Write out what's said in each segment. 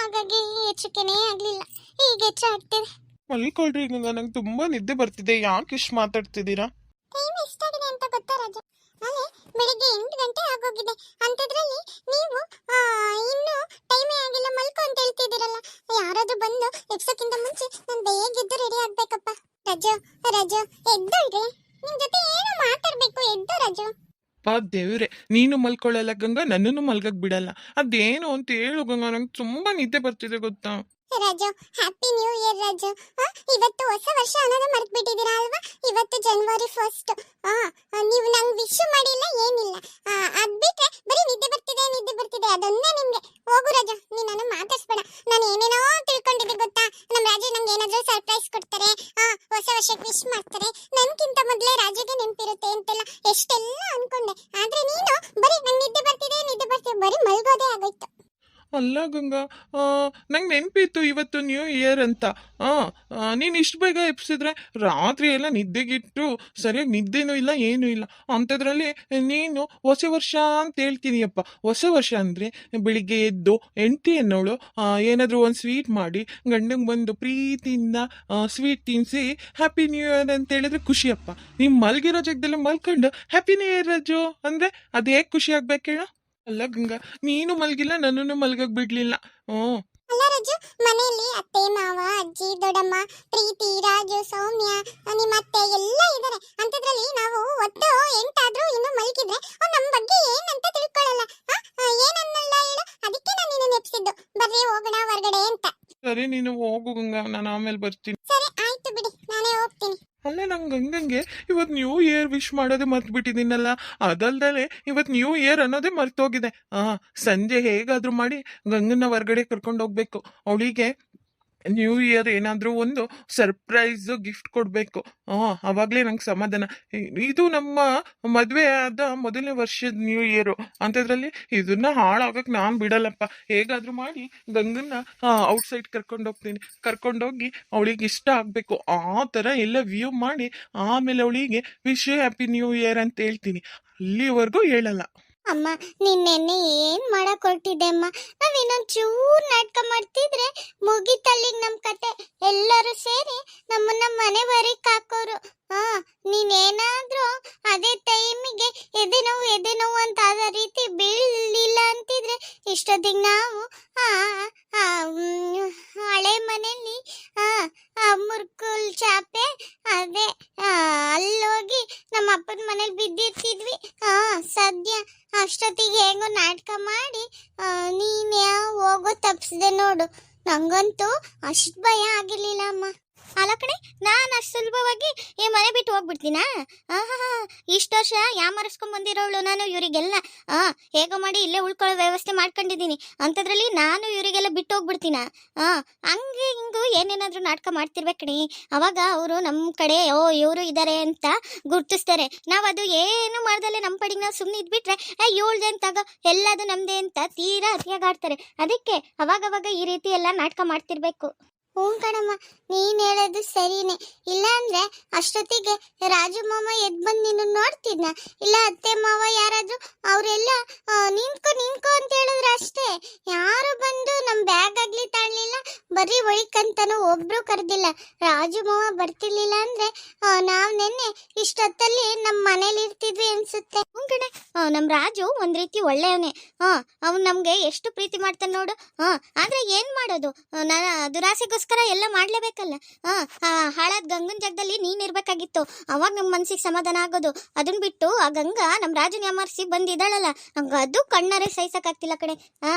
ಹಾಗಾಗಿ ಎಚ್ಚರಿಕೆನೇ ಆಗ್ಲಿಲ್ಲ. ಈಗ ಹೆಚ್ಚಾಗ್ತಿದೆ. ಮಲ್ಕೊಳ್ರಿ ಗಂಗಾ, ನಂಗೆ ತುಂಬಾ ನಿದ್ದೆ ಬರ್ತಿದೆ. ಯಾಕೆ ಇಷ್ಟು ಮಾತಾಡ್ತಿದ್ದೀರಾ? ಟೈಮ್ ಎಷ್ಟಾಗಿದೆ ಅಂತ ಗೊತ್ತಾ ರಾಜು? ಅಲ್ಲೇ ಬೆಳಿಗ್ಗೆ 8 ಗಂಟೆ ಆಗೋಗಿದೆ. ಅಂಥದ್ರಲ್ಲಿ ನೀವು ಇನ್ನು ಟೈಮೇ ಆಗಿಲ್ಲ ಮಲ್ಕೊ ಅಂತ ಹೇಳ್ತಿದ್ದೀರಲ್ಲ. ಯಾರಾದ್ರೂ ಬಂದು ಎಬ್ಸೋಕ್ಕಿಂತ ಮುಂಚೆ ನಾನು ಬೇಗ ಎದ್ದು ರೆಡಿ ಆಗ್ಬೇಕಪ್ಪ. ರಾಜು ರಾಜು ಎದ್ದಳ್ರಿ, ನಿಮ್ ಜೊತೆ ಏನೋ ಮಾತಾಡ್ಬೇಕು. ಎದ್ದು ರಾಜು. ದೇವ್ರೆ, ನೀನು ಮಲ್ಕೊಳ್ಳಲ್ಲ ಗಂಗಾ, ನನ್ನನ್ನು ಮಲ್ಗಕ್ ಬಿಡಲ್ಲ. ಅದೇನು ಅಂತ ಹೇಳು ಗಂಗಾ, ನಂಗೆ ತುಂಬಾ ನಿದ್ದೆ ಬರ್ತಿದೆ ಗೊತ್ತಾ. Raju, happy new year Raju. ಇವತ್ತು ಹೊಸ ವರ್ಷ ಅನ್ನೋದು ಮರ್ತು ಬಿಟ್ಟಿದ್ದೀರಾ ಅಲ್ವಾ? ಇವತ್ತು ಜನವರಿ 1. ನೀವು ನಂಗೆ ವಿಶ್ ಮಾಡಿಲ್ಲ, ಏನಿಲ್ಲ. ಅದ್ ಬಿಟ್ರೆ ಬರೀ ನಿದ್ದೆ ಬರ್ತಿದೆ ಅದೊಂದೇ ನಿಮ್ಗೆ. ಹೋಗು ರಾಜು, ನೀನ್ ನನ್ನ ಮಾತಾಡ್ಸ್ಬೇಡ. ನಾನು ಏನೇನೋ ತಿಳ್ಕೊಂಡಿದ್ದೆ ಗೊತ್ತಾ. ನಮ್ಮ ರಾಜು ನಂಗೆ ಏನಾದ್ರೂ ಸರ್ಪ್ರೈಸ್ ಕೊಡ್ತಾರೆ, ಹೊಸ ವರ್ಷಕ್ಕೆ ವಿಶ್ ಮಾಡ್ತಾರೆ, ನನ್ಕಿಂತ ಮೊದಲೇ ರಾಜುಗೆ ನೆನಪಿರುತ್ತೆ ಅಂತೆಲ್ಲ ಎಷ್ಟೆಲ್ಲ ಅನ್ಕೊಂಡೆ. ಆದ್ರೆ ನೀನು ಬರೀ ನಂಗೆ ನಿದ್ದೆ ಬರ್ತಿದೆ ಬರೀ ಮಲ್ಗೋದೇ ಆಗೋಯ್ತು. ಅಲ್ಲ ಗಂಗಾ, ನಂಗೆ ನೆನಪಿತ್ತು ಇವತ್ತು ನ್ಯೂ ಇಯರ್ ಅಂತ. ನೀನು ಇಷ್ಟು ಬೇಗ ಎಬ್ಸಿದ್ರೆ ರಾತ್ರಿ ಎಲ್ಲ ನಿದ್ದೆಗಿಟ್ಟು ಸರಿಯಾಗಿ ನಿದ್ದೆನೂ ಇಲ್ಲ, ಏನೂ ಇಲ್ಲ. ಅಂಥದ್ರಲ್ಲಿ ನೀನು ಹೊಸ ವರ್ಷ ಅಂತ ಹೇಳ್ತೀನಿಯಪ್ಪ. ಹೊಸ ವರ್ಷ ಅಂದರೆ ಬೆಳಿಗ್ಗೆ ಎದ್ದು ಹೆಂಡತಿ ಅನ್ನೋಳು ಏನಾದರೂ ಒಂದು ಸ್ವೀಟ್ ಮಾಡಿ ಗಂಡಂಗೆ ಬಂದು ಪ್ರೀತಿಯಿಂದ ಸ್ವೀಟ್ ತಿನ್ನಿಸಿ ಹ್ಯಾಪಿ ನ್ಯೂ ಇಯರ್ ಅಂತ ಹೇಳಿದ್ರೆ ಖುಷಿಯಪ್ಪ. ನೀವು ಮಲ್ಗಿರೋ ಜಾಗದಲ್ಲಿ ಮಲ್ಕೊಂಡು ಹ್ಯಾಪಿ ನ್ಯೂ ಇಯರ್ ರಾಜು ಅಂದರೆ ಅದು ಹೇಗೆ ಖುಷಿ ಆಗ್ಬೇಕು ಹೇಳ? ಅಲ್ಲ ಗಂಗಾ, ನೀನು ಮಲ್ಗಿಲ್ಲ, ನನ್ನನ್ನು ಮಲ್ಗಕ್ ಬಿಡ್ಲಿಲ್ಲ. ಅಲ್ಲ ರಾಜು, ಮನೆಯಲ್ಲಿ ಅತ್ತೆ ಮಾವ ಅಜ್ಜಿ ದೊಡ್ಡಮ್ಮ ಪ್ರೀತಿ ರಾಜು ಸೌಮ್ಯ ನಿಮ್ಮ ಅತ್ತೆ ಎಲ್ಲ ಇದ್ದಾರೆ. ಅಂಥದ್ರಲ್ಲಿ ನಾವು ಒಟ್ಟು 8 ಆದ್ರೂ ಇನ್ನು ಮಲ್ಗಿದ್ರೆ ನಮ್ಮ ಬಗ್ಗೆ ಏನಂತ ತಿಳ್ಕೊಳ್ಳಲ್ಲ. ಏನನ್ನಲ್ಲ ಹೇಳು. ಅದಕ್ಕೆ ನಾನು ನಿನ್ನ ನೆಪ್ಸಿದ್ದು, ಬರ್ರಿ ಹೋಗೋಣ ಹೊರಗಡೆ ಅಂತ. ಸರಿ, ನೀನು ಹೋಗು ಗಂಗಾ, ನಾನು ಆಮೇಲೆ ಬರ್ತೀನಿ. ಸರಿ ಆಯ್ತು ಬಿಡಿ, ನಾನೇ ಹೋಗ್ತೀನಿ. ಅಲ್ಲೇ ನಂಗೆ ಗಂಗಂಗೆ ಇವತ್ತು ನ್ಯೂ ಇಯರ್ ವಿಶ್ ಮಾಡೋದೇ ಮರ್ತು ಬಿಟ್ಟಿದ್ದೀನಲ್ಲ. ಅದಲ್ದಲೆ ಇವತ್ತು ನ್ಯೂ ಇಯರ್ ಅನ್ನೋದೇ ಮರ್ತೋಗಿದೆ. ಸಂಜೆ ಹೇಗಾದ್ರೂ ಮಾಡಿ ಗಂಗನ್ನ ಹೊರಗಡೆ ಕರ್ಕೊಂಡು ಹೋಗ್ಬೇಕು. ಅವಳಿಗೆ ನ್ಯೂ ಇಯರ್ ಏನಾದರೂ ಒಂದು ಸರ್ಪ್ರೈಸ್ ಗಿಫ್ಟ್ ಕೊಡಬೇಕು. ಅವಾಗಲೇ ನಂಗೆ ಸಮಾಧಾನ. ಇದು ನಮ್ಮ ಮದುವೆ ಆದ ಮೊದಲನೇ ವರ್ಷದ ನ್ಯೂ ಇಯರು. ಅಂಥದ್ರಲ್ಲಿ ಇದನ್ನ ಹಾಳಾಗಕ್ಕೆ ನಾನು ಬಿಡಲ್ಲಪ್ಪ. ಹೇಗಾದರೂ ಮಾಡಿ ಗಂಗನ್ನ ಔಟ್ಸೈಡ್ ಕರ್ಕೊಂಡೋಗಿ ಅವಳಿಗೆ ಇಷ್ಟ ಆಗಬೇಕು. ಆ ಥರ ಎಲ್ಲ ವ್ಯೂ ಮಾಡಿ ಆಮೇಲೆ ಅವಳಿಗೆ ವಿಶ್ ಹ್ಯಾಪಿ ನ್ಯೂ ಇಯರ್ ಅಂತ ಹೇಳ್ತೀನಿ. ಅಲ್ಲಿವರೆಗೂ ಹೇಳಲ್ಲ. ಅಮ್ಮ, ನಿನ್ನೆನ್ನೆ ಏನ್ ಮಾಡಕ್ ಹೊರಟಿದ್ದೆ ಅಮ್ಮ? ನಾವ್ ಇನ್ನೊಂದ್ ಚೂರ್ ನಾಟಕ ಮಾಡ್ತಿದ್ರೆ ಮುಗಿತಲ್ಲಿಗ್ ನಮ್ ಕತೆ. ಎಲ್ಲರೂ ಸೇರಿ ನಮ್ಮನ್ನ ಮನೆವರೆಗೆ ಹಾಕೋರು. ನೀನೇನಾದ್ರೂ ಅದೇ ಟೈಮಿಗೆ ಎದೆ ನೋವು ಅಂತ ಆದ ರೀತಿ ಬೀಳಲಿಲ್ಲ ಅಂತಿದ್ರೆ ಇಷ್ಟೊತ್ತಿಗೆ ನಾವು ಹಳೆ ಮನೆಯಲ್ಲಿ ಮುರ್ಕುಲ್ ಚಾಪೆ ಅದೇ ಅಲ್ಲೋಗಿ ನಮ್ಮ ಅಪ್ಪನ ಮನೇಲಿ ಬಿದ್ದಿರ್ತಿದ್ವಿ. ಸದ್ಯ ಅಷ್ಟೊತ್ತಿಗೆ ಹೆಂಗೋ ನಾಟಕ ಮಾಡಿ ನೀನೇ ಹೋಗೋ ತಪ್ಪಿಸಿದೆ ನೋಡು. ನಂಗಂತೂ ಅಷ್ಟು ಭಯ ಆಗಿರ್ಲಿಲ್ಲ ಅಮ್ಮ. ಅಲ್ಲ ಕಣೆ, ನಾನು ಅಷ್ಟು ಸುಲಭವಾಗಿ ಈ ಮನೆ ಬಿಟ್ಟು ಹೋಗ್ಬಿಡ್ತೀನಾ? ಇಷ್ಟು ವರ್ಷ ಯಾಮರಿಸ್ಕೊಂಡ್ ಬಂದಿರೋಳು ನಾನು. ಇವರಿಗೆಲ್ಲ ಹೇಗೋ ಮಾಡಿ ಇಲ್ಲೇ ಉಳ್ಕೊಳ್ಳೋ ವ್ಯವಸ್ಥೆ ಮಾಡ್ಕೊಂಡಿದ್ದೀನಿ. ಅಂಥದ್ರಲ್ಲಿ ನಾನು ಇವರಿಗೆಲ್ಲ ಬಿಟ್ಟು ಹೋಗ್ಬಿಡ್ತೀನ? ಹಂಗೆ ಹಿಂಗೂ ಏನೇನಾದ್ರೂ ನಾಟಕ ಮಾಡ್ತಿರ್ಬೇಕು ಕಣೆ. ಅವಾಗ ಅವರು ನಮ್ಮ ಕಡೆ ಇವರು ಇದ್ದಾರೆ ಅಂತ ಗುರ್ತಿಸ್ತಾರೆ. ನಾವು ಅದು ಏನು ಮಾಡ್ದಲ್ಲೇ ನಮ್ಮ ಪಡಿಗೆ ನಾವು ಸುಮ್ಮನೆ ಇದ್ಬಿಟ್ರೆ ಇವಳ್ದೆ ಅಂತಾಗ ಎಲ್ಲದು ನಮ್ದೇ ಅಂತ ತೀರಾ ಅತಿಯಾಗಾಡ್ತಾರೆ. ಅದಕ್ಕೆ ಅವಾಗವಾಗ ಈ ರೀತಿ ಎಲ್ಲ ನಾಟಕ ಮಾಡ್ತಿರ್ಬೇಕು. ಹ್ಞೂ ಕಣಮ್ಮ, ನೀನು ಹೇಳೋದು ಸರಿನೇ. ಇಲ್ಲ ಅಂದ್ರೆ ಅಷ್ಟೊತ್ತಿಗೆ ರಾಜು ಮಾವ ಎದ್ದು ಬಂದು ನೀನು ನೋಡ್ತಿದ್ನ, ಇಲ್ಲ ಅತ್ತೆ ಮಾವ ಯಾರಾದ್ರೂ ಅವರೆಲ್ಲ ನಿಂತ್ಕೊ ಅಂತ ಹೇಳಿದ್ರೆ ಅಷ್ಟೇ. ಯಾರು ಬಂದು ನಮ್ಮ ಬ್ಯಾಗ್ ಆಗ್ಲಿ ತಾಳ್ಲಿಲ್ಲ, ಬರೀ ಒಳಿಕಂತನೂ ಒಬ್ರು ಕರೆದಿಲ್ಲ. ರಾಜು ಮಾವ ಬರ್ತಿರ್ಲಿಲ್ಲ ಅಂದ್ರೆ ನಾವು ನೆನ್ನೆ ಇಷ್ಟೊತ್ತಲ್ಲಿ ನಮ್ಮ ಮನೇಲಿ ಇರ್ತಿದ್ವಿ ಅನ್ಸುತ್ತೆ. ಹ್ಞೂ ಕಣೆ, ನಮ್ಮ ರಾಜು ಒಂದ್ ರೀತಿ ಒಳ್ಳೆಯವನೇ. ಅವ್ನು ನಮ್ಗೆ ಎಷ್ಟು ಪ್ರೀತಿ ಮಾಡ್ತಾನೆ ನೋಡು. ಆದ್ರೆ ಏನ್ ಮಾಡೋದು, ದುರಾಸೆಗೋಸ್ಕರ ಎಲ್ಲ ಮಾಡ್ಲೇಬೇಕಲ್ಲ. ಹಾಳಾದ ಗಂಗನ್ ಜಾಗದಲ್ಲಿ ನೀನ್ ಇರ್ಬೇಕಾಗಿತ್ತು. ಅವಾಗ ನಮ್ ಮನ್ಸಿಗೆ ಸಮಾಧಾನ ಆಗೋದು. ಅದನ್ ಬಿಟ್ಟು ಆ ಗಂಗಾ ನಮ್ ರಾಜನ್ ಯಾಮರ್ಸಿ ಬಂದಿದ್ದಾಳಲ್ಲ, ಹಂಗ ಅದು ಕಣ್ಣಾರೆ ಸಹಿಸಕ್ ಆಗ್ತಿಲ್ಲ ಕಣೆ.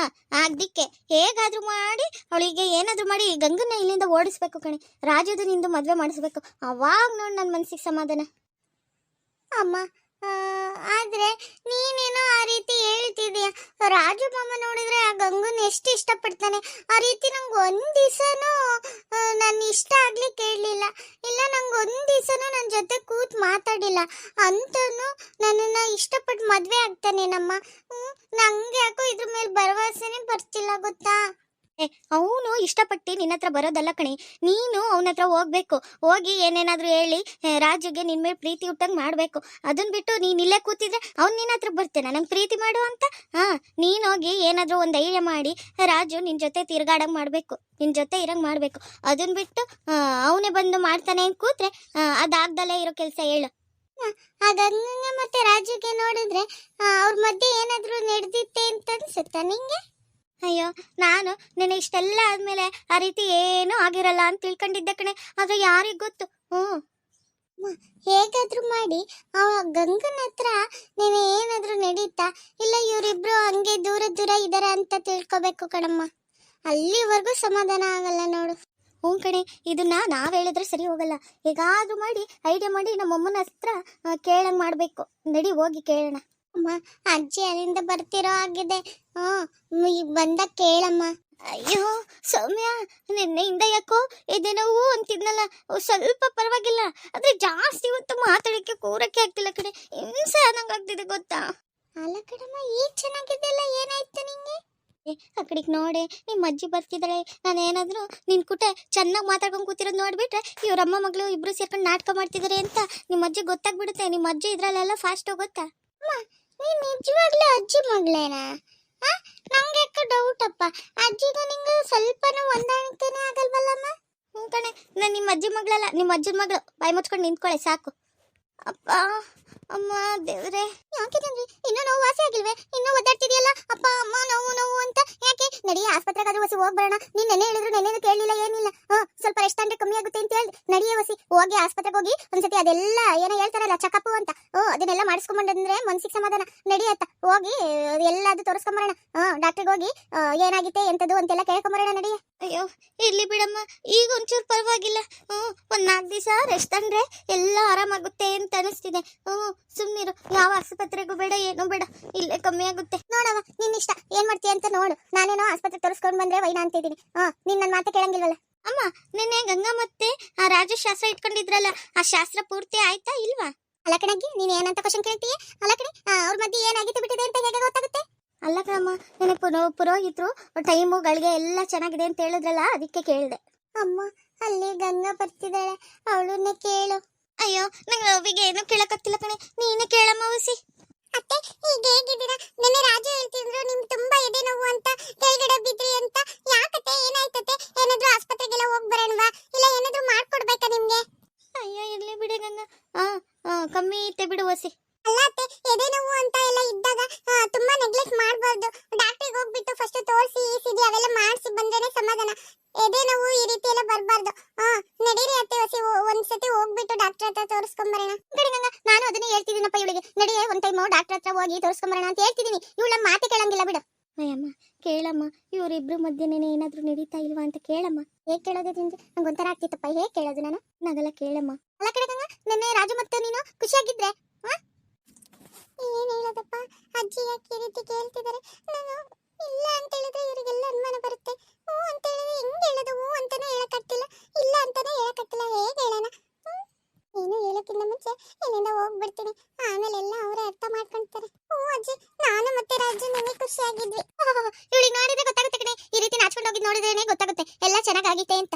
ಅದಕ್ಕೆ ಹೇಗಾದ್ರೂ ಮಾಡಿ ಅವಳಿಗೆ ಏನಾದ್ರೂ ಮಾಡಿ ಗಂಗನ್ನ ಇಲ್ಲಿಂದ ಓಡಿಸ್ಬೇಕು ಕಣೆ. ರಾಜದು ನಿಂದು ಮದ್ವೆ ಮಾಡಿಸ್ಬೇಕು. ಅವಾಗ ನೋಡ್ ನನ್ ಮನ್ಸಿಗೆ ಸಮಾಧಾನ. ಅಮ್ಮ, ಆದ್ರೆ ನೀನೇನೋ ಆ ರೀತಿ ಹೇಳ್ತಿದೀಯ. ರಾಜು ಮಾಮ ನೋಡಿದ್ರೆ ಆ ಗಂಗನ್ ಎಷ್ಟು ಇಷ್ಟಪಡ್ತಾನೆ. ಆ ರೀತಿ ನಂಗೆ ಒಂದ್ ದಿವಸನೂ ನಾನು ಇಷ್ಟ ಆಗ್ಲಿ ಕೇಳಲಿಲ್ಲ. ಇಲ್ಲ, ನಂಗೆ ಒಂದ್ ದಿವಸನೂ ನನ್ನ ಜೊತೆ ಕೂತ್ ಮಾತಾಡಿಲ್ಲ. ಅಂತನೂ ನನ್ನನ್ನ ಇಷ್ಟಪಟ್ಟು ಮದ್ವೆ ಆಗ್ತಾನೇನಮ್ಮ. ನಂಗೆ ಯಾಕೋ ಇದ್ರ ಮೇಲೆ ಭರವಸೆನೇ ಬರ್ತಿಲ್ಲ ಗೊತ್ತಾ. ಅವನು ಇಷ್ಟಪಟ್ಟು ನಿನ್ನ ಹತ್ರ ಬರೋದಲ್ಲ ಕಣೆ, ನೀನು ಅವನ ಹತ್ರ ಹೋಗ್ಬೇಕು. ಹೋಗಿ ಏನೇನಾದ್ರೂ ಹೇಳಿ ರಾಜುಗೆ ನಿನ್ ಮೇಲೆ ಪ್ರೀತಿ ಹುಟ್ಟಂಗ್ ಮಾಡ್ಬೇಕು. ಅದನ್ ಬಿಟ್ಟು ನೀನ್ ಇಲ್ಲೇ ಕೂತಿದ್ರೆ ಅವ್ನು ನಿನ್ನ ಹತ್ರ ಬರ್ತೇನೆ ನಂಗೆ ಪ್ರೀತಿ ಮಾಡು ಅಂತ. ನೀನ್ ಹೋಗಿ ಏನಾದ್ರೂ ಒಂದು ಐಡಿಯಾ ಮಾಡಿ ರಾಜು ನಿನ್ ಜೊತೆ ತಿರ್ಗಾಡಂಗ್ ಮಾಡ್ಬೇಕು, ನಿನ್ ಜೊತೆ ಇರಂಗ್ ಮಾಡ್ಬೇಕು. ಅದನ್ ಬಿಟ್ಟು ಅವನೇ ಬಂದು ಮಾಡ್ತಾನೆ ಅಂತ ಕೂತ್ರೆ ಅದಾಗ್ದಲ್ಲೇ ಇರೋ ಕೆಲಸ ಹೇಳು. ಅದನ್ನ ಮತ್ತೆ ರಾಜುಗೆ ನೋಡಿದ್ರೆ ಅವ್ರ ಮಧ್ಯೆ ಏನಾದ್ರೂ ನಡೆದಿತ್ತೆ ಅಂತ ಅನ್ಸುತ್ತಾ ನಿಂಗೆ? ಅಯ್ಯೋ, ನಾನು ನಿನ್ನೆ ಇಷ್ಟೆಲ್ಲ ಆದ್ಮೇಲೆ ಆ ರೀತಿ ಏನೂ ಆಗಿರಲ್ಲ ಅಂತ ತಿಳ್ಕೊಂಡಿದ್ದೆ ಕಣೆ. ಆದ್ರೆ ಯಾರಿಗ್ ಗೊತ್ತು. ಹೇಗಾದ್ರೂ ಮಾಡಿ ಆ ಗಂಗನ ಹತ್ರ ನೀನು ಏನಾದ್ರೂ ನಡೀತಾ ಇಲ್ಲ ಇವರಿಬ್ರು ಹಂಗೆ ದೂರ ದೂರ ಇದಾರ ಅಂತ ತಿಳ್ಕೊಬೇಕು ಕಣಮ್ಮ. ಅಲ್ಲಿವರೆಗೂ ಸಮಾಧಾನ ಆಗಲ್ಲ ನೋಡು. ಹ್ಞೂ ಕಣೆ, ಇದನ್ನ ನಾವ್ ಹೇಳಿದ್ರೆ ಸರಿ ಹೋಗಲ್ಲ. ಹೇಗಾದ್ರೂ ಮಾಡಿ ಐಡಿಯಾ ಮಾಡಿ ನಮ್ಮಮ್ಮನ ಹತ್ರ ಕೇಳಂಗ್ ಮಾಡ್ಬೇಕು. ನಡಿ ಹೋಗಿ ಕೇಳೋಣ. ಅಮ್ಮ, ಅಜ್ಜಿ ಅಲ್ಲಿಂದ ಬರ್ತಿರೋ ಆಗಿದೆ. ಈಗ ಬಂದ ಕೇಳಮ್ಮ. ಅಯ್ಯೋ ಸೌಮ್ಯ, ನಿನ್ನೆಯಿಂದ ಯಾಕೋ ಎದೆ ನೋವು ಅಂತಿದ್ನಲ್ಲ, ಸ್ವಲ್ಪ ಪರವಾಗಿಲ್ಲ. ಆದ್ರೆ ಜಾಸ್ತಿ ಹೊತ್ತು ಮಾತಾಡಕ್ಕೆ ಕೂರಕ್ಕೆ ಆಗ್ತಿಲ್ಲ ಕಡೆ, ಹಿಂಸೆ ಆದಂಗಾಗ್ತಿದೆ ಗೊತ್ತಾ? ಅಲ್ಲ ಕಣಮ್ಮ, ಈಗ ಚೆನ್ನಾಗಿದ್ದೆಲ್ಲ, ಏನಾಯ್ತು ನಿಂಗೆ? ಆ ಕಡೆಗೆ ನೋಡೆ, ನಿಮ್ಮ ಅಜ್ಜಿ ಬರ್ತಿದ್ದಾಳೆ. ನಾನೇನಾದ್ರೂ ನಿನ್ ಕುಟೆ ಚೆನ್ನಾಗಿ ಮಾತಾಡ್ಕೊಂಡು ಕೂತಿರೋದು ನೋಡ್ಬಿಟ್ರೆ ಇವ್ರಮ್ಮ ಮಗಳು ಇಬ್ರು ಸೇರ್ಕೊಂಡು ನಾಟಕ ಮಾಡ್ತಿದಾರೆ ಅಂತ ನಿಮ್ಮ ಅಜ್ಜಿ ಗೊತ್ತಾಗ್ಬಿಡುತ್ತೆ. ನಿಮ್ಮ ಅಜ್ಜಿ ಇದ್ರಲ್ಲೆಲ್ಲ ಫಾಸ್ಟ್ ಹೋಗುತ್ತಾ? ನೀನ್ ನಿಜವಾಗ್ಲೂ ಅಜ್ಜಿ ಮಗಳೇನಾ? ನಂಗೆ ಯಾಕೆ ಡೌಟ್ ಅಪ್ಪ. ಅಜ್ಜಿಗೂ ನಿಂಗೆ ಸ್ವಲ್ಪನೂ ಹೊಂದಾಣಿಕೆನೇ ಆಗಲ್ವಲ್ಲಮ್ಮ? ಹ್ಞೂ ಕಣೆ, ನಾನು ನಿಮ್ಮ ಅಜ್ಜಿ ಮಗಳಲ್ಲ, ನಿಮ್ಮ ಅಜ್ಜನ ಮಗಳು. ಬಾಯಿ ಮುಚ್ಕೊಂಡು ನಿಂತ್ಕೊಳ್ಳೆ ಸಾಕು. ಅಪ್ಪ, ಅಮ್ಮ, ದೇವ್ರೆ, ಯಾಕೆಂದ್ರಿ ಇನ್ನೂ ನೋವು ವಾಸಿ ಆಗಿಲ್ವೇ? ಇನ್ನೂ ಒದ್ದಾಡ್ತಿದೆಯಲ್ಲ ಅಪ್ಪ ಅಮ್ಮ ನೋವು ನೋವು ಅಂತ. ಯಾಕೆ? ನಡಿ ಆಸ್ಪತ್ರೆಗಾದ್ರೂ ವಸಿ ಹೋಗಿ ಬರೋಣ. ನೀನ್ ನೆನೆ ಹೇಳಿದ್ರು ನೆನೆದು ಕೇಳಲಿಲ್ಲ, ಏನಿಲ್ಲ. ಸ್ವಲ್ಪ ರೆಸ್ಟ್ ಅಂದ್ರೆ ಕಮ್ಮಿ ಆಗುತ್ತೆ ಅಂತ ಹೇಳಿ ನಡಿಯೇ ವಸಿ ಹೋಗಿ ಆಸ್ಪತ್ರೆಗೆ ಹೋಗಿ ಒಂದ್ಸತಿ ಅದೆಲ್ಲ ಏನೋ ಹೇಳ್ತಾರಲ್ಲ ಚೆಕಪ್ ಅಂತ, ಅದನ್ನೆಲ್ಲ ಮಾಡಿಸ್ಕೊಂಡ್ಬಂದ್ರೆ ಮನ್ಸಿಗೆ ಸಮಾಧಾನ. ನಡಿಯತ್ತ ಹೋಗಿ ಎಲ್ಲಾದ್ರೂ ತೋರಿಸ್ಕೊಂಬರೋಣ. ಡಾಕ್ಟರ್ಗೆ ಹೋಗಿ ಏನಾಗಿದೆ ಎಂತದ್ದು ಅಂತೆಲ್ಲ ಕೇಳ್ಕೊಂಬರೋಣ. ನಡಿಯ. ಅಯ್ಯೋ ಇರ್ಲಿ ಬಿಡಮ್ಮ, ಈಗ ಒಂಚೂರು ಪರವಾಗಿಲ್ಲ. ಒಂದ್ 4 ದಿವಸ ರೆಸ್ಟ್ ಅಂದ್ರೆ ಎಲ್ಲ ಆರಾಮಾಗುತ್ತೆ ಅಂತ ಅನಿಸ್ತಿದೆ. ಸುಮ್ನಿರು, ಯಾವ ಆಸ್ಪತ್ರೆಗೂ ಬೇಡ, ಏನೂ ಬೇಡ, ಇಲ್ಲೇ ಕಮ್ಮಿ ಆಗುತ್ತೆ. ನೋಡವ, ನಿನ್ ಇಷ್ಟ, ಏನ್ ಮಾಡ್ತೀಯ ಅಂತ ನೋಡು. ನಾನೇನೋ ಆಸ್ಪತ್ರೆ ತೋರಿಸ್ಕೊಂಡ್ ಬಂದ್ರೆ ವೈನ ಅಂತಿದ್ದೀನಿ. ನೀನ್ ನನ್ನ ಮಾತೆ ಕೇಳಂಗಿಲ್ವಲ್ಲ. ಅಮ್ಮ, ನಿನ್ನೆ ಗಂಗಾ ಮತ್ತೆ ಆ ರಾಜು ಶಾಸ್ತ್ರ ಇಟ್ಕೊಂಡಿದ್ರಲ್ಲ, ಆ ಶಾಸ್ತ್ರ ಪೂರ್ತಿ ಆಯ್ತಾ ಇಲ್ವಾ? ಅಲ್ಲ ಕಣಗಿ, ನೀನ್ ಏನಂತ ಕ್ವಶನ್ ಕೇಳ್ತೀಯ? ಅಲ್ಲ ಕಣೆ, ಅವ್ರ ಮಧ್ಯೆ ಏನಾಗಿತ್ತು ಬಿಟ್ಟಿದೆ ಅಂತ ಹೇಗೆ ಗೊತ್ತಾಗುತ್ತೆ? ಅಲ್ಲ ಕಣಮ್ಮ, ನನಗೆ ಪುರೋಹಿತರು ಟೈಮು ಗಳಿಗೆ ಎಲ್ಲ ಚೆನ್ನಾಗಿದೆ ಅಂತ ಹೇಳಿದ್ರಲ್ಲ, ಅದಕ್ಕೆ ಕೇಳಿದೆ. ಅಮ್ಮ, ಅಲ್ಲಿ ಗಂಗಾ ಬರ್ತಿದ್ದಾಳೆ, ಅವಳನ್ನೇ ಕೇಳು. ಅಯ್ಯೋ, ನಂಗೆ ರವಿಗೆ ಏನೂ ಕೇಳಕ್ಕಾಗ್ತಿಲ್ಲ ಕಣೆ, ನೀನೇ ಕೇಳಮ್ಮ ವಸಿ. ಅತ್ತೆ, ಈಗ ಹೇಗಿದ್ದೀರಾ? ನೆನ್ನೆ ರಾಜು ಹೇಳ್ತಿದ್ರು ನಿಮ್ಗೆ ತುಂಬಾ ಎದೆ ನೋವು ಅಂತ, ಕೆಳಗಡೆ ಬಿದ್ರಿ ಅಂತ. ಯಾಕತ್ತೆ, ಏನಾಯ್ತತೆ? ಏನಾದ್ರೂ ಆಸ್ಪತ್ರೆಗೆಲ್ಲ ಹೋಗಿ ಬರೋಣವಾ? ಇಲ್ಲ ಏನಾದ್ರೂ ಮಾಡ್ಕೊಡ್ಬೇಕಾ ನಿಮ್ಗೆ? ಅಯ್ಯೋ ಇರ್ಲಿ ಬಿಡಿ ಗಂಗಾ, ಕಮ್ಮಿ ಐತೆ ಬಿಡು ವಸಿ. ಅಲ್ಲ ಅತ್ತೆ, ಎದೆ ನೋವು ಅಂತ ಎಲ್ಲ ಇದ್ದಾಗ ತುಂಬಾ ನೆಗ್ಲೆಕ್ಟ್ ಮಾಡಬಾರ್ದು. ಡಾಕ್ಟರ್ಗೆ ಹೋಗ್ಬಿಟ್ಟು ಫಸ್ಟ್ ತೋರಿಸಿ ECG ಅವೆಲ್ಲ ಮಾಡಿಸಿ ಬಂದ್ರೇನೆ ಸಮಾಧಾನ. ಎದೆ ನೋವು ಈ ರೀತಿ ಎಲ್ಲ ಬರಬಾರ್ದು. ನಡೀರಿ ಅತ್ತೆ, ವಸಿ ಒಂದ್ಸತಿ ಹೋಗ್ಬಿಟ್ಟು ಡಾಕ್ಟರ್ ಹತ್ರ ತೋರಿಸ್ಕೊಂಬರೋಣ. ನಾನು ಅದನ್ನೇ ಹೇಳ್ತಿದ್ದೀನಪ್ಪ ಇವಳಿಗೆ. ನಡಿ ಒಂದ್ ಟೈಮ್ ಡಾಕ್ಟರ್ ಹತ್ರ ಹೋಗಿ ತೋರಿಸ್ಕೊಂಬರೋಣ ಅಂತ ಹೇಳ್ತಿದ್ದೀನಿ. ಇವಳ ಮಾತೆ ಕೇಳಂಗಿಲ್ಲ ಬಿಡು. ಅಯ್ಯಮ್ಮ ಕೇಳಮ್ಮ, ಇವರಿಬ್ರು ಮಧ್ಯೆ ಏನಾದ್ರೂ ನಡೀತಾ ಇಲ್ವಾ ಅಂತ ಕೇಳಮ್ಮ. ಹೇಗ್ ಕೇಳೋದು ತಿಂದ್ರೆ ನಂಗೆ ಒಂಥರ ಆಗ್ತಿತ್ತಪ್ಪ. ಹೇಗ್ ಕೇಳೋದು ನಾನು? ನಾಗಲ್ಲ ಕೇಳಮ್ಮ. ಅಲ್ಲ ಕಡೆ ಗಂಗಾ, ನೆನ್ನೆ ರಾಜು ಮತ್ತೆ ನೀನು ಖುಷಿಯಾಗಿದ್ರೆ ಏನ್ ಹೇಳೋದಪ್ಪ? ಅಜ್ಜಿ ಯಾಕೆ ಈ ರೀತಿ ಕೇಳ್ತಿದ್ದಾರೆ? ನಾನು ಇಲ್ಲ ಅಂತ ಹೇಳಿದ್ರೆ ಇವರಿಗೆಲ್ಲ ಅನುಮಾನ ಬರುತ್ತೆ. ಹ್ಞೂ ಅಂತ ಹೇಳಿದ್ರೆ ಹೆಂಗ್ ಹೇಳೋದು? ಹ್ಞೂ ಅಂತಾನೆ ಹೇಳಕ್ಕಾಗ್ತಿಲ್ಲ, ಇಲ್ಲ ಅಂತಾನೆ ಹೇಳಕ್ಕಾಗ್ತಿಲ್ಲ. ಹೇಗೆ ಹೇಳೋಣ? ಏನು ಹೇಳಕ್ಕಿಂತ ಮುಂಚೆ ಇಲ್ಲಿಂದ ಹೋಗ್ಬಿಡ್ತೀನಿ, ಆಮೇಲೆ ಎಲ್ಲ ಅವರೇ ಅರ್ಥ ಮಾಡ್ಕೊಂತಾರೆ. ಹ್ಞೂ ಅಜ್ಜಿ, ನಾನು ಮತ್ತೆ ರಾಜು ನನಗೆ ಖುಷಿಯಾಗಿದ್ವಿ. ಇವಳಿಗೆ ನೋಡಿದ್ರೆ ಗೊತ್ತಾಗುತ್ತೆ ಕಣೆ, ಈ ರೀತಿ ನಾಚ್ಕೊಂಡು ಹೋಗಿದ್ ನೋಡಿದ್ರೇನೆ ಗೊತ್ತಾಗುತ್ತೆ ಎಲ್ಲ ಚೆನ್ನಾಗಾಗಿತ್ತೆ ಅಂತ.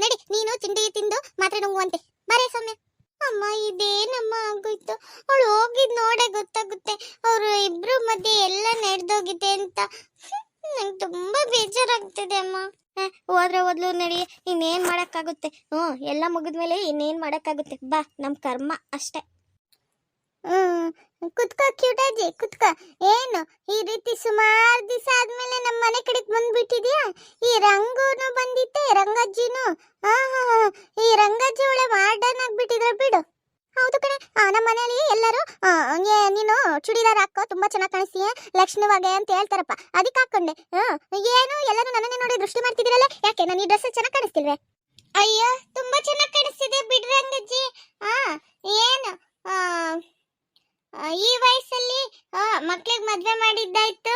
ನಡಿ, ನೀನು ತಿಂಡಿ ತಿಂದು ಮಾತ್ರೆ ನುಂಗುವಂತೆ. ಬರೇ ಸೌಮ್ಯ. ಅಮ್ಮ, ಇದೇನಮ್ಮ ಆಗೋಯ್ತು? ಅವಳು ಹೋಗಿದ್ ನೋಡೇ ಗೊತ್ತಾಗುತ್ತೆ ಅವರು ಇಬ್ರು ಮಧ್ಯೆ ಎಲ್ಲ ನಡೆದೋಗಿದೆ ಅಂತ. ನಂಗೆ ತುಂಬಾ ಬೇಜಾರಾಗ್ತಿದೆ ಅಮ್ಮ. ಹೋದ್ರೆ ಹೋದ್ಲು ನಡಿ, ಇನ್ನೇನ್ ಮಾಡಕ್ಕಾಗುತ್ತೆ? ಎಲ್ಲ ಮುಗಿದ್ಮೇಲೆ ಇನ್ನೇನ್ ಮಾಡಕ್ಕಾಗುತ್ತೆ? ಬಾ, ನಮ್ ಕರ್ಮ ಅಷ್ಟೇ. ಕುತ್ಕೋ ಕ್ಯೂಟಾಜಿ, ಕುತ್ಕೋ. ಏನು ಈ ರೀತಿ ಸುಮಾರು ದಿವಸ ಆದ್ಮೇಲೆ ನಮ್ಮ ಮನೆ ಕಡೆಗೆ ಬಂದ್ಬಿಟ್ಟಿದ್ಯಾ? ಈ ರಂಗೂನು ಬಂದಿತ್ತೆ, ರಂಗಜ್ಜಿನು. ಈ ರಂಗಜ್ಜಿ ಒಳ್ಳೆ ಮಾಡರ್ನ್ ಆಗ್ಬಿಟ್ಟಿದ್ರೆ ಬಿಡು. ಹೌದು ಕಣೆ, ನಮ್ಮ ಮನೆಯಲ್ಲಿ ಎಲ್ಲರೂ ನೀನು ಚೂಡಿದಾರ್ ಹಾಕೋ, ತುಂಬಾ ಚೆನ್ನಾಗಿ ಕಾಣಿಸ್ತೀಯ, ಲಕ್ಷ್ಮಣವಾಗೆ ಅಂತ ಹೇಳ್ತಾರಪ್ಪ, ಅದಕ್ಕೆ ಹಾಕೊಂಡೆ. ಏನು ಎಲ್ಲರೂ ನನ್ನನ್ನೇ ನೋಡಿ ದೃಷ್ಟಿ ಮಾಡ್ತಿದ್ದೀರಲ್ಲ, ಯಾಕೆ ನಾನು ಈ ಡ್ರೆಸ್ ಚೆನ್ನಾಗಿ ಕಾಣಿಸ್ತಿಲ್ವೇ? ಅಯ್ಯೋ, ತುಂಬಾ ಚೆನ್ನಾಗಿ ಕಾಣಿಸ್ತಿದೆ ಬಿಡ್ರಿ ರಂಗಜ್ಜಿ. ಏನು ಈ ವಯಸ್ಸಲ್ಲಿ ಮಕ್ಳಿಗೆ ಮದ್ವೆ ಮಾಡಿದ್ದಾಯ್ತು,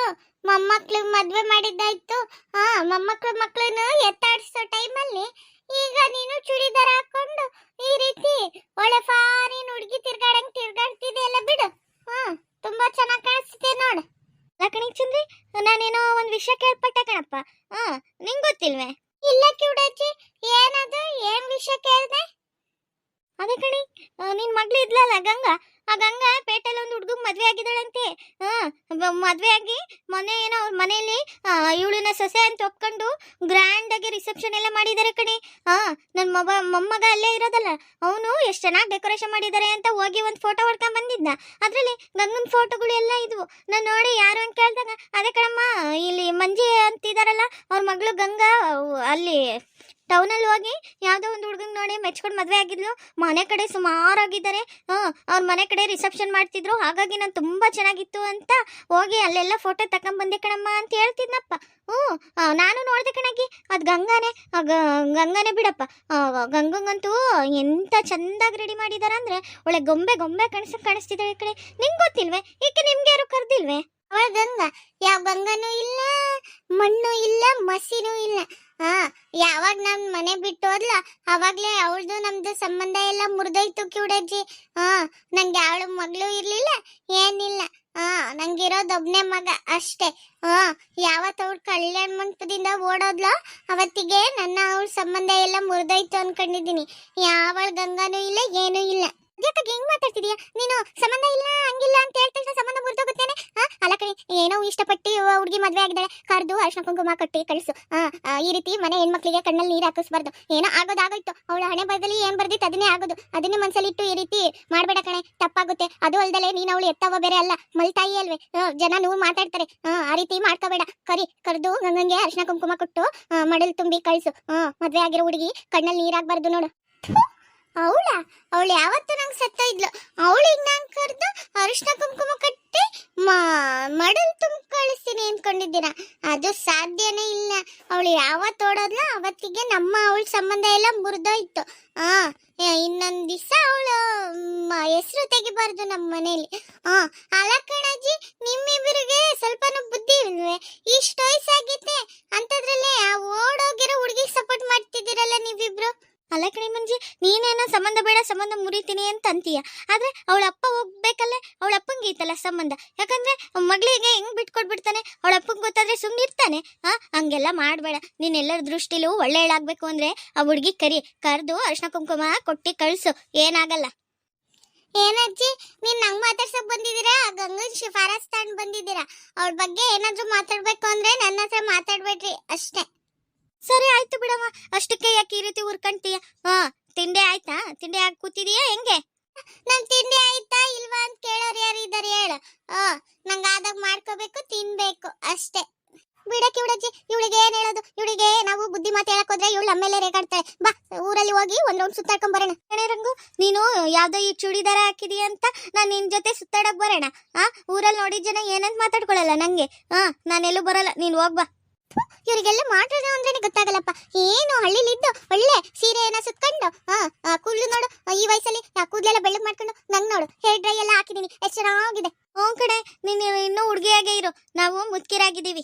ಮೊಮ್ಮಕ್ಳಿಗೆ ಮದ್ವೆ ಮಾಡಿದ್ದಾಯ್ತು. ಮಕ್ಕಳನ್ನು ಎತ್ತಾಡಿಸೋ ಟೈಮಲ್ಲಿ ಈಗ ನೀನು ಚೂಡಿದಾರ ಹಾಕೊಂಡು ಈ ರೀತಿ ಒಳ್ಳೆ ಫಾರಿನ್ ಹುಡುಗಿ ತಿರ್ಗಾಡ್ತಿದೆ ಎಲ್ಲ ಬಿಡು. ತುಂಬಾ ಚೆನ್ನಾಗಿ ಕಾಣಿಸ್ತಿದೆ ನೋಡು. ಲಕಣಿಗ್ ಚಂದ್ರಿ, ನಾನೇನೋ ಒಂದ್ ವಿಷಯ ಕೇಳ್ಪಟ್ಟೆ ಕಣಪ್ಪ. ನಿಂಗ್ ಗೊತ್ತಿಲ್ವೇ? ವಿಷಯ ಕೇಳ್ದೆ? ಅದೇ ಕಣಿ, ನಿನ್ ಮಗ್ಳು ಇದ್ಲಲ್ಲ ಗಂಗಾ, ಆ ಗಂಗಾ ಪೇಟೆಲ್ಲ ಒಂದು ಹುಡುಗಂಗ್ ಮದ್ವೆ ಆಗಿದ್ದಾಳಂತೆ. ಮದ್ವೆ ಆಗಿ ಮೊನ್ನೆ ಏನೋ ಅವ್ರ ಮನೆಯಲ್ಲಿ ಇವಳನ್ನ ಸೊಸೆ ಅಂತ ಒಪ್ಕೊಂಡು ಗ್ರ್ಯಾಂಡ್ ಆಗಿ ರಿಸೆಪ್ಷನ್ ಎಲ್ಲ ಮಾಡಿದ್ದಾರೆ ಕಣಿ. ನನ್ನ ಮೊಮ್ಮಗ ಅಲ್ಲೇ ಇರೋದಲ್ಲ, ಅವನು ಎಷ್ಟು ಚೆನ್ನಾಗಿ ಡೆಕೋರೇಷನ್ ಮಾಡಿದ್ದಾರೆ ಅಂತ ಹೋಗಿ ಒಂದು ಫೋಟೋ ಹೊಡ್ಕೊಂಡ್ ಬಂದಿದ್ದ. ಅದ್ರಲ್ಲಿ ಗಂಗನ ಫೋಟೋಗಳು ಎಲ್ಲ ಇದ್ವು. ನಾನು ನೋಡಿ ಯಾರು ಅಂತ ಕೇಳ್ದಾಗ, ಅದೇ ಕಣಮ್ಮ ಇಲ್ಲಿ ಮಂಜಿ ಅಂತಿದಾರಲ್ಲ ಅವ್ರ ಮಗಳು ಗಂಗಾ, ಅಲ್ಲಿ ಟೌನಲ್ಲಿ ಹೋಗಿ ಯಾವುದೋ ಒಂದು ಹುಡುಗಂಗೆ ನೋಡಿ ಮೆಚ್ಕೊಂಡು ಮದುವೆ ಆಗಿದ್ಲು. ಮನೆ ಕಡೆ ಸುಮಾರಾಗಿದ್ದಾರೆ, ಅವ್ರ ಮನೆ ಕಡೆ ರಿಸೆಪ್ಷನ್ ಮಾಡ್ತಿದ್ರು. ಹಾಗಾಗಿ ನಾನು ತುಂಬ ಚೆನ್ನಾಗಿತ್ತು ಅಂತ ಹೋಗಿ ಅಲ್ಲೆಲ್ಲ ಫೋಟೋ ತಗೊಂಬಂದೆ ಕಣಮ್ಮ ಅಂತ ಹೇಳ್ತಿದ್ನಪ್ಪ. ನಾನು ನೋಡಿದೆ ಕಣಗಿ, ಅದು ಗಂಗಾನೇ, ಗಂಗಾನೇ ಬಿಡಪ್ಪ. ಗಂಗಂಗಂತೂ ಎಂತ ಚಂದಾಗಿ ರೆಡಿ ಮಾಡಿದಾರ ಅಂದ್ರೆ ಒಳ್ಳೆ ಗೊಂಬೆ ಗೊಂಬೆ ಕಾಣಿಸ್ತಿದ್ದಾಳೆ ಕಡೆ. ನಿಂಗೆ ಗೊತ್ತಿಲ್ವೇ? ಏಕೆ ನಿಮ್ಗೆ ಯಾರು ಕರೆದಿಲ್ವೇ? ಅವಳ ಗಂಗಾ ಯಾವ ಗಂಗನೂ ಇಲ್ಲ, ಮಣ್ಣು ಇಲ್ಲ, ಮಸಿನೂ ಇಲ್ಲ. ಯಾವಾಗ ನಮ್ ಮನೆ ಬಿಟ್ಟು ಹೋದ್ಲ ಅವಾಗ್ಲೇ ಅವಳದು ನಮ್ದು ಸಂಬಂಧ ಎಲ್ಲ ಮುರಿದೋಯ್ತು ಕಿವುಡಜ್ಜಿ. ನಂಗೆ ಅವಳ ಮಗಳು ಇರ್ಲಿಲ್ಲ, ಏನಿಲ್ಲ. ನಂಗಿರೋದು ಒಬ್ನೇ ಮಗ ಅಷ್ಟೇ. ಯಾವತ್ತು ಅವಳು ಕಲ್ಯಾಣ ಮಂಟಪದಿಂದ ಓಡೋದ್ಲೋ ಅವತ್ತಿಗೆ ನನ್ನ ಅವಳ ಸಂಬಂಧ ಎಲ್ಲ ಮುರಿದೋಯ್ತು ಅನ್ಕೊಂಡಿದ್ದೀನಿ. ಯಾವಳ ಗಂಗಾನೂ ಇಲ್ಲ, ಏನೂ ಇಲ್ಲ. ಯಾಕಾಗಿ ಹೆಂಗ್ ಮಾತಾಡ್ತಿದೀಯ ನೀನು? ಸಂಬಂಧ ಇಲ್ಲ ಹಂಗಿಲ್ಲ ಅಂತ ಹೇಳ್ತಾ ಸಂಬಂಧ ಮುರಿದೋಗುತ್ತೇನೆ. ಅಲ್ಲ ಕಣಿ, ಏನೋ ಇಷ್ಟಪಟ್ಟು ಹುಡುಗಿ ಮದ್ವೆ ಆಗಿದ್ದಾಳೆ, ಕರ್ದು ಅರ್ಶನ ಕುಂಕುಮ ಕಟ್ಟಿ ಕಳಿಸು. ಈ ರೀತಿ ಮನೆ ಹೆಣ್ಮಕ್ಳಿಗೆ ಕಣ್ಣಲ್ಲಿ ನೀರು ಹಾಕಿಸ್ಬಾರ್ದು. ಏನೋ ಆಗೋದಾಗೋಯ್ತು, ಅವಳ ಹಣೆ ಬರದಲ್ಲಿ ಏನ್ ಬರ್ದಿತ್ತು ಅದನ್ನೇ ಆಗೋದು. ಅದನ್ನೇ ಮನ್ಸಲ್ಲಿ ಇಟ್ಟು ಈ ರೀತಿ ಮಾಡ್ಬೇಡ ಕಣೆ, ತಪ್ಪಾಗುತ್ತೆ. ಅದು ಅಲ್ದಲೆ ನೀನು ಅವಳು ಎತ್ತವ ಬೇರೆ ಅಲ್ಲ, ಮಲ್ತಾಯಿ ಅಲ್ವೇ. ಜನ ನೀವು ಮಾತಾಡ್ತಾರೆ, ಆ ರೀತಿ ಮಾಡ್ಕೋಬೇಡ. ಕರ್ದು ಗಂಗಂಗೆ ಅರ್ಶನ ಕುಂಕುಮ ಕೊಟ್ಟು ಮಡಲ್ ತುಂಬಿ ಕಳಿಸು. ಮದ್ವೆ ಆಗಿರೋ ಹುಡುಗಿ ಕಣ್ಣಲ್ಲಿ ನೀರಾಗ್ಬಾರ್ದು ನೋಡು. ಅವಳು ಯಾವತ್ತು ನಂಗೆ ಸತ್ತೋಯ್ದ್ಲು, ಅವಳಿಗೆ ನಾನು ಕರೆದು ಅರಿಶಿನ ಕುಂಕುಮ ಕಟ್ಟಿ ಮಡಲ್ ತುಂಬ ಕಳಿಸ್ತೀನಿ ಅನ್ಕೊಂಡಿದ್ದೀರಾ? ಅದು ಸಾಧ್ಯನೇ ಇಲ್ಲ. ಅವಳು ಯಾವತ್ತು ಓಡೋದ್ಲ ಅವತ್ತಿಗೆ ನಮ್ಮ ಅವಳ ಸಂಬಂಧ ಎಲ್ಲ ಮುರಿದೋಯ್ತು. ಇನ್ನೊಂದು ದಿವಸ ಅವಳು ಹೆಸರು ತೆಗಿಬಾರ್ದು ನಮ್ಮ ಮನೇಲಿ. ಅಲ್ಲ ಕಣಜ್ಜಿ, ನಿಮ್ಮಿಬ್ಬರಿಗೆ ಸ್ವಲ್ಪನೂ ಬುದ್ಧಿ ಇಲ್ವೇ? ಇಷ್ಟು ವಯಸ್ಸಾಗೈತೆ ಅಂತದ್ರಲ್ಲೇ ಆ ಓಡೋಗಿರೋ ಹುಡುಗಿಗೆ ಸಪೋರ್ಟ್ ಮಾಡ್ತಿದ್ದೀರಲ್ಲ ನೀವಿಬ್ರು. ಅಲ್ಲ ಕಣಿ ಮಂಜಿ, ನೀನೇನೋ ಸಂಬಂಧ ಬೇಡ, ಸಂಬಂಧ ಮುರಿತೀನಿ ಅಂತ ಅಂತೀಯ. ಆದ್ರೆ ಅವಳ ಅಪ್ಪ ಹೋಗ್ಬೇಕಲ್ಲ, ಅವಳ ಅಪ್ಪಂಗೆ ಐತಲ್ಲ ಸಂಬಂಧ. ಯಾಕಂದ್ರೆ ಮಗಳಿಗೆ ಹೆಂಗ್ ಬಿಟ್ಕೊಡ್ಬಿಡ್ತಾನೆ, ಅವಳ ಅಪ್ಪಂಗೆ ಗೊತ್ತಾದ್ರೆ ಸುಮ್ಮನೆ ಇರ್ತಾನೆ? ಹಂಗೆಲ್ಲ ಮಾಡಬೇಡ. ನೀನೆಲ್ಲರ ದೃಷ್ಟಿಲೂ ಒಳ್ಳೆಯಳಾಗ್ಬೇಕು ಅಂದ್ರೆ ಆ ಹುಡುಗಿ ಕರೆದು ಅರ್ಶನ ಕುಂಕುಮ ಕೊಟ್ಟಿ ಕಳ್ಸು, ಏನಾಗಲ್ಲ. ಏನಜ್ಜಿ, ನೀನ್ ನಂಗೆ ಮಾತಾಡ್ಸಕ್ ಬಂದಿದ್ದೀರಾ? ಗಂಗನ್ ಶಿಫಾರಸ್ ತಗೊಂಡ್ ಬಂದಿದ್ದೀರಾ? ಅವಳ ಬಗ್ಗೆ ಏನಾದ್ರೂ ಮಾತಾಡ್ಬೇಕು ಅಂದ್ರೆ ನನ್ನ ಹತ್ರ ಮಾತಾಡ್ಬೇಡ್ರಿ ಅಷ್ಟೇ. ಸರಿ ಆಯ್ತು ಬಿಡಮ್ಮ, ಅಷ್ಟಕ್ಕೆ ಯಾಕೆ ಈ ರೀತಿ ಉರ್ಕಂತೀಯ? ತಿಂಡಿ ಆಯ್ತಾ? ತಿಂಡಿ ಆಗಿ ಕೂತಿದೀಯಾ ಹೆಂಗೆ? ನನ್ ತಿಂಡಿ ಆಯ್ತಾ ಇಲ್ವಾ ಅಂತ ಕೇಳೋರು ಯಾರು ಇದ್ದಾರೆ ಹೇಳು? ನಂಗೆ ಆದಾಗ ಮಾಡ್ಕೋಬೇಕು, ತಿನ್ಬೇಕು ಅಷ್ಟೇ. ಬಿಡಕ್ಕೆ ಹುಡುಗಿ, ಇವಳಿಗೆ ಏನ್ ಹೇಳೋದು? ಇವಳಿಗೆ ನಾವು ಬುದ್ಧಿ ಮಾತು ಹೇಳಕ್ ಹೋದ್ರೆ ಇವಳು ಆಮೇಲೆ ರೇಗಾಡ್ತಾಳೆ. ಬಾ, ಊರಲ್ಲಿ ಹೋಗಿ ಒಂದ್ ರೌಂಡ್ ಸುತ್ತಾಡ್ಕೊಂಡ್ ಬರೋಣ. ರಂಗು, ನೀನು ಯಾವ್ದೋ ಈ ಚೂಡಿದಾರ ಹಾಕಿದೀಯ ಅಂತ ನಾನ್ ನಿನ್ ಜೊತೆ ಸುತ್ತಾಡಕ್ ಬರೋಣ. ಊರಲ್ಲಿ ನೋಡಿದ ಜನ ಏನಂತ ಮಾತಾಡ್ಕೊಳಲ್ಲ ನಂಗೆ. ನಾನೆಲ್ಲೂ ಬರಲ್ಲ, ನೀನ್ ಹೋಗ್ಬಾ. ಇವರಿಗೆಲ್ಲ ಮಾತಾಡೋ ಅಂದ್ರೇನೆ ಗೊತ್ತಾಗಲ್ಲಪ್ಪ. ಏನು ಹಳ್ಳಿಲಿದ್ದು ಒಳ್ಳೆ ಸೀರೆ ಏನ ಸುತ್ಕೊಂಡು ಕೂದಲು ನೋಡು, ಈ ವಯಸ್ಸಲ್ಲಿ ಕೂದಲೆಲ್ಲ ಬೆಳ್ಳಗ್ ಮಾಡ್ಕೊಂಡು ನಂಗ್ ನೋಡು, ಹೇರ್ ಡ್ರೈ ಎಲ್ಲ ಹಾಕಿದೀನಿ, ಎಷ್ಟು ಚೆನ್ನಾಗಿದೆ. ಕಡೆ ನೀನು ಇನ್ನೂ ಹುಡುಗಿಯಾಗೆ ಇರು, ನಾವು ಮುದುಕಿರಾಗಿದ್ದೀವಿ.